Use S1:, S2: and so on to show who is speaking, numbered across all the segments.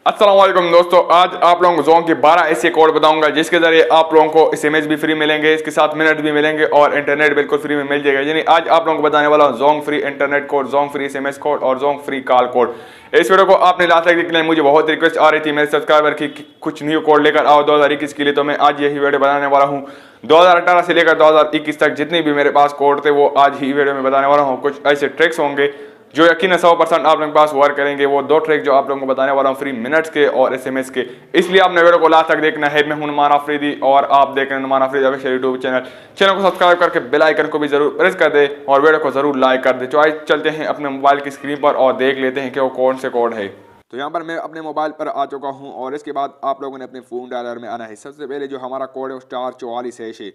S1: अस्सलाम वालेकुम दोस्तों, आज आप लोगों को जोंग के 12 ऐसे कोड बताऊंगा जिसके जरिए आप लोगों को एसएमएस भी फ्री मिलेंगे, इसके साथ मिनट भी मिलेंगे और इंटरनेट बिल्कुल फ्री में मिल जाएगा। यानी आज आप लोगों को बताने वाला हूं Jong free internet code, Jong free SMS code और जोंग फ्री कॉल कोड। इस वीडियो को आपने लास्ट तक देखने मुझे बहुत रिक्वेस्ट आ रही थी मेरे सब्सक्राइबर की कुछ न्यू कोड लेकर आओ 2021 के लिए, तो मैं आज यही वीडियो बनाने वाला हूँ। 2018 से लेकर 2021 तक जितने भी मेरे पास कोड थे वो आज ही वीडियो में बताने वाला हूँ। कुछ ऐसे ट्रिक्स होंगे जो यकीन 100% आप लोगों के पास वर्क करेंगे। वो दो ट्रिक जो आप लोगों को बताने वाला हूँ फ्री मिनट्स के और एसएमएस के, इसलिए आपने वीडियो को लास्ट तक देखना है। मैं हूं नुमान अफरीदी और आप देख रहे हैं Numan Afridi official YouTube channel को सब्सक्राइब करके बेल आइकन को भी जरूर प्रेस कर दे और वीडियो को जरूर लाइक कर दे। तो आज चलते हैं अपने मोबाइल की स्क्रीन पर और देख लेते हैं कि वो कौन से कोड है। तो यहाँ पर मैं अपने मोबाइल पर आ चुका हूँ और इसके बाद आप लोगों ने अपने फ़ोन डायलर में आना है। सबसे पहले जो हमारा कोड है वो *44# है।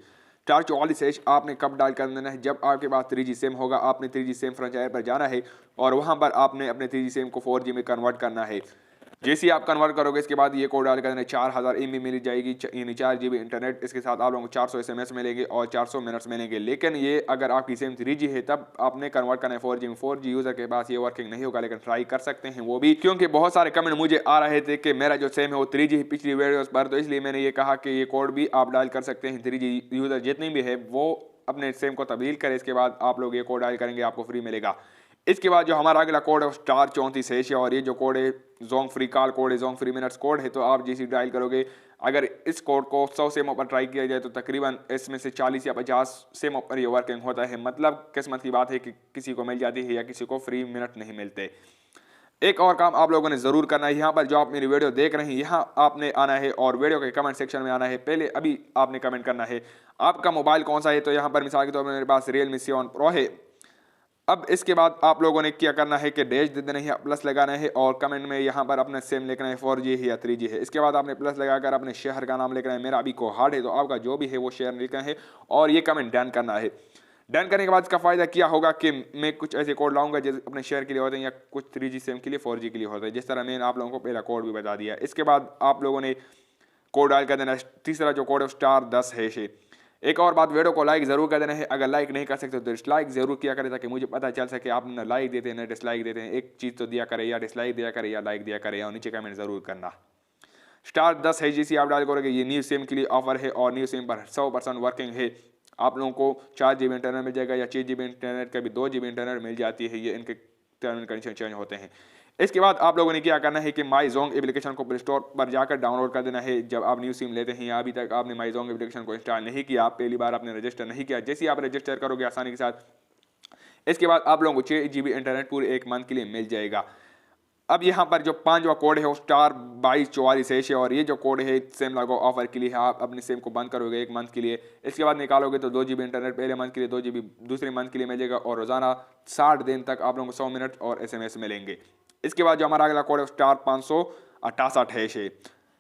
S1: *44# आपने कब डायल कर देना है? जब आपके पास 3G सिम होगा, आपने 3G सिम फ्रेंचाइजर पर जाना है और वहाँ पर आपने अपने 3G सिम को 4G में कन्वर्ट करना है। जैसे ही आप कन्वर्ट करोगे इसके बाद ये कोड डाल कर देना, 4000 MB मिल जाएगी, यानी 4 GB इंटरनेट। इसके साथ आप लोगों को 400 SMS मिलेंगे और 400 मिनट्स मिलेंगे। लेकिन ये अगर आपकी सिम 3G है तब आपने कन्वर्ट करना है 4G में। 4G यूज़र के पास ये वर्किंग नहीं होगा, लेकिन ट्राई कर सकते हैं वो भी, क्योंकि बहुत सारे कमेंट मुझे आ रहे थे कि मेरा जो सिम है वो 3G है पिछली वीडियोस पर, तो इसलिए मैंने ये कहा कि ये कोड भी आप डायल कर सकते हैं। 3G यूज़र जितनी भी है वो अपने सिम को तब्दील करें, इसके बाद आप लोग ये कोड डायल करेंगे, आपको फ्री मिलेगा। इसके बाद जो हमारा अगला कोड है वो *34# है और ये जो कोड है जोंग फ्री कॉल कोड है, जोंग फ्री मिनट्स कोड है। तो आप जैसे डायल करोगे, अगर इस कोड को 100 सिमों पर ट्राई किया जाए तो तकरीबन इसमें से 40 या 50 सिमों पर ये वर्किंग होता है। मतलब किस्मत की बात है कि किसी को मिल जाती है या किसी को फ्री मिनट नहीं मिलते। एक और काम आप लोगों ने जरूर करना है, यहाँ पर जो आप मेरी वीडियो देख रहे हैं यहाँ आपने आना है और वीडियो के कमेंट सेक्शन में आना है। पहले अभी आपने कमेंट करना है आपका मोबाइल कौन सा है। तो यहाँ पर मिसाल के तौर पर मेरे पास Realme 7 Pro है। अब इसके बाद आप लोगों ने क्या करना है कि डैश दे देना है, प्लस लगाना है और कमेंट में यहाँ पर अपना सिम लिखना है 4G है या 3G है। इसके बाद आपने प्लस लगाकर अपने शहर का नाम लिखना है। मेरा अभी कोहाट है तो आपका जो भी है वो शहर लिखना है और ये कमेंट डन करना है। डन करने के बाद इसका फायदा क्या होगा कि मैं कुछ ऐसे कोड लाऊंगा जैसे अपने शहर के लिए होते हैं या कुछ 3G सिम के लिए 4G के लिए होता है, जिस तरह मैंने आप लोगों को पहला कोड भी बता दिया। इसके बाद आप लोगों ने कोड डायल कर देना। तीसरा जो कोड है *10# है। एक और बात, वीडियो को लाइक जरूर कर देना है। अगर लाइक नहीं कर सकते तो डिसलाइक जरूर किया करें ताकि मुझे पता चल सके आप ना लाइक देते हैं ना डिसलाइक देते हैं। एक चीज़ तो दिया करें, या डिसलाइक दिया करें या लाइक दिया करें, और नीचे कमेंट जरूर करना। *10 है जिसे आप डायल करोगे, ये न्यू सिम के लिए ऑफर है और न्यू सिम पर 100% वर्किंग है। आप लोगों को 4 GB इंटरनेट मिल जाएगा या 6 GB इंटरनेट, कभी 2 GB इंटरनेट मिल जाती है। ये इनके टर्म एंड कंडीशन चेंज होते हैं। इसके बाद आप लोगों ने क्या करना है कि माई जोंग एप्लीकेशन को प्ले स्टोर पर जाकर डाउनलोड कर देना है। जब आप न्यू सिम लेते हैं या अभी तक आपने माई जोंग एप्लीकेशन को इंस्टॉल नहीं किया, आप पहली बार आपने रजिस्टर नहीं किया, जैसे ही आप रजिस्टर करोगे आसानी के साथ, इसके बाद आप लोगों को 6 GB इंटरनेट पूरे 1 मंथ के लिए मिल जाएगा। अब यहाँ पर जो 5वां कोड है वो *2244# है और ये जो कोड है सिम लगो ऑफर के लिए है। आप अपनी सिम को बंद करोगे 1 मंथ के लिए, इसके बाद निकालोगे तो 2 GB इंटरनेट पहले मंथ के लिए, 2 GB दूसरे मंथ के लिए मिल जाएगा और रोजाना 60 दिन तक आप लोगों को 100 मिनट और SMS मिलेंगे। इसके बाद जो हमारा अगला कोड है *568# है।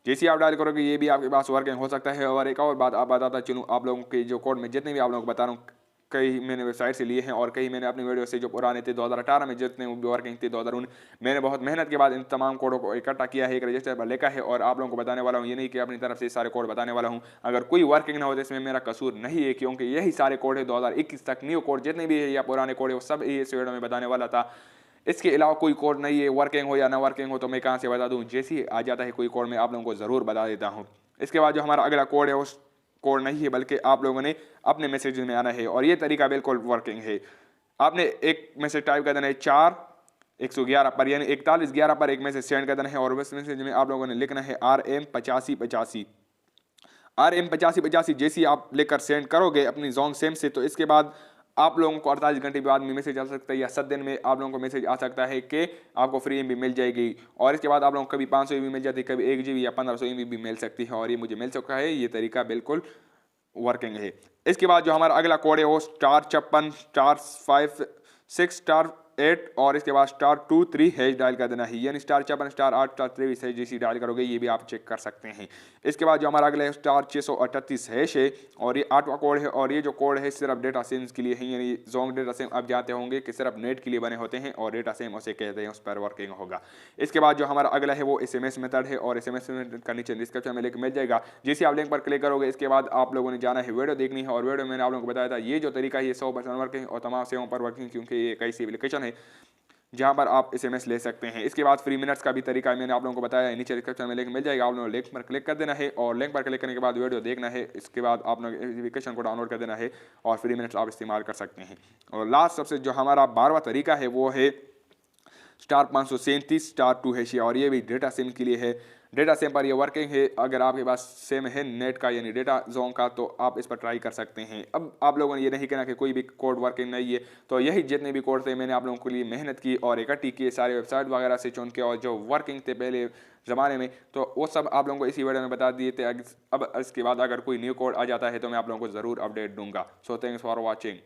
S1: जैसे आप डायल करोगे ये भी आपके पास वर्किंग हो सकता है। और एक और बात आप बताता चलूँ, आप लोगों के जो कोड में जितने भी आप लोगों को बता रहा हूँ, कई मैंने वेबसाइट से लिए हैं और कई मैंने अपनी वीडियो से जो पुराने थे 2018 में जितने वर्किंग थे 2019, मैंने बहुत मेहनत के बाद इन तमाम कोडों को इकट्ठा किया है, एक रजिस्टर पर लिखा है और आप लोगों को बताने वाला हूँ। ये नहीं कि अपनी तरफ से सारे कोड बताने वाला हूँ। अगर कोई वर्किंग ना हो तो इसमें मेरा कसूर नहीं है, क्योंकि यही सारे कोड है 2021 तक। न्यू कोड जितने भी है या पुराने कोड है वो सब इस वीडियो में बताने वाला था। इसके अलावा कोई कोड नहीं है, वर्किंग हो या ना वर्किंग हो तो मैं कहाँ से बता दूँ। जैसे ही आ जाता है कोई कोड मैं आप लोगों को ज़रूर बता देता हूँ। इसके बाद जो हमारा अगला कोड है वो कोड नहीं है बल्कि आप लोगों ने अपने मैसेज में आना है और ये तरीका बिल्कुल वर्किंग है। आपने एक मैसेज टाइप कर देना है 4111 पर, यानी 4111 पर एक मैसेज सेंड कर देना है और उस मैसेज में आप लोगों ने लिखना है RM8585। RM8585 जैसे आप लेकर सेंड करोगे अपनी जोंग सिम से, तो इसके बाद आप लोगों को 48 घंटे के बाद में मैसेज आ सकता है या 7 दिन में आप लोगों को मैसेज आ सकता है कि आपको फ्री MB मिल जाएगी। और इसके बाद आप लोगों को कभी 500 MB मिल जाती है, कभी 1 GB या 1500 MB भी मिल सकती है और ये मुझे मिल चुका है। ये तरीका बिल्कुल वर्किंग है। इसके बाद जो हमारा अगला कोड है वो *56 *56 *8 और इसके बाद *23# डायल कर देना है, यानी *56 *8 *23 जैसी डायल करोगे ये भी आप चेक कर सकते हैं। इसके बाद जो हमारा अगला है *638# है और ये 8वां कोड है और ये जो कोड है सिर्फ डेटा सिम्स के लिए है, यानी जोंग डेटा सिम आप जानते होंगे कि सिर्फ नेट के लिए बने होते हैं और डेटा सिम उसे कहते हैं, उस पर वर्किंग होगा। इसके बाद जो हमारा अगला है वो SMS मेथड है और SMS मेथड का नीचे डिस्क्रिप्शन में लिंक मिल जाएगा। जैसे आप लिंक पर क्लिक करोगे इसके बाद आप लोगों ने जाना है वीडियो देखनी है और वीडियो मैंने आप लोगों को बताया था ये जो तरीका है ये 100% वर्किंग और तमाम सेवाओं पर वर्किंग, क्योंकि ये एक ऐसी एप्लीकेशन है जहां पर आप SMS ले सकते हैं। इसके बाद फ्री मिनट्स का भी तरीका मैंने आप लोगों को बताया है, नीचे डिस्क्रिप्शन में लिंक मिल जाएगा, आप लोगों को लिंक पर क्लिक कर देना है और लिंक पर क्लिक करने के बाद वीडियो देखना है। इसके बाद आप लोग एप्लीकेशन को डाउनलोड कर देना है और फ्री मिनट्स आप इस्तेमाल कर सकते हैं। और लास्ट सबसे जो हमारा 12वां तरीका है वो है *537*2#, और ये भी डेटा सिम के लिए है। डेटा सिम पर ये वर्किंग है। अगर आपके पास सिम है नेट का यानी डेटा जोंग का, तो आप इस पर ट्राई कर सकते हैं। अब आप लोगों ने ये नहीं कहना कि कोई भी कोड वर्किंग नहीं है, तो यही जितने भी कोड थे मैंने आप लोगों के लिए मेहनत की और इकट्ठी की सारे वेबसाइट वगैरह से चुन के, और जो वर्किंग थे पहले ज़माने में, तो वो सब आप लोगों को इसी वीडियो में बता दिए थे। अब इसके बाद अगर कोई न्यू कोड आ जाता है तो मैं आप लोगों को ज़रूर अपडेट दूंगा। So thanks for watching.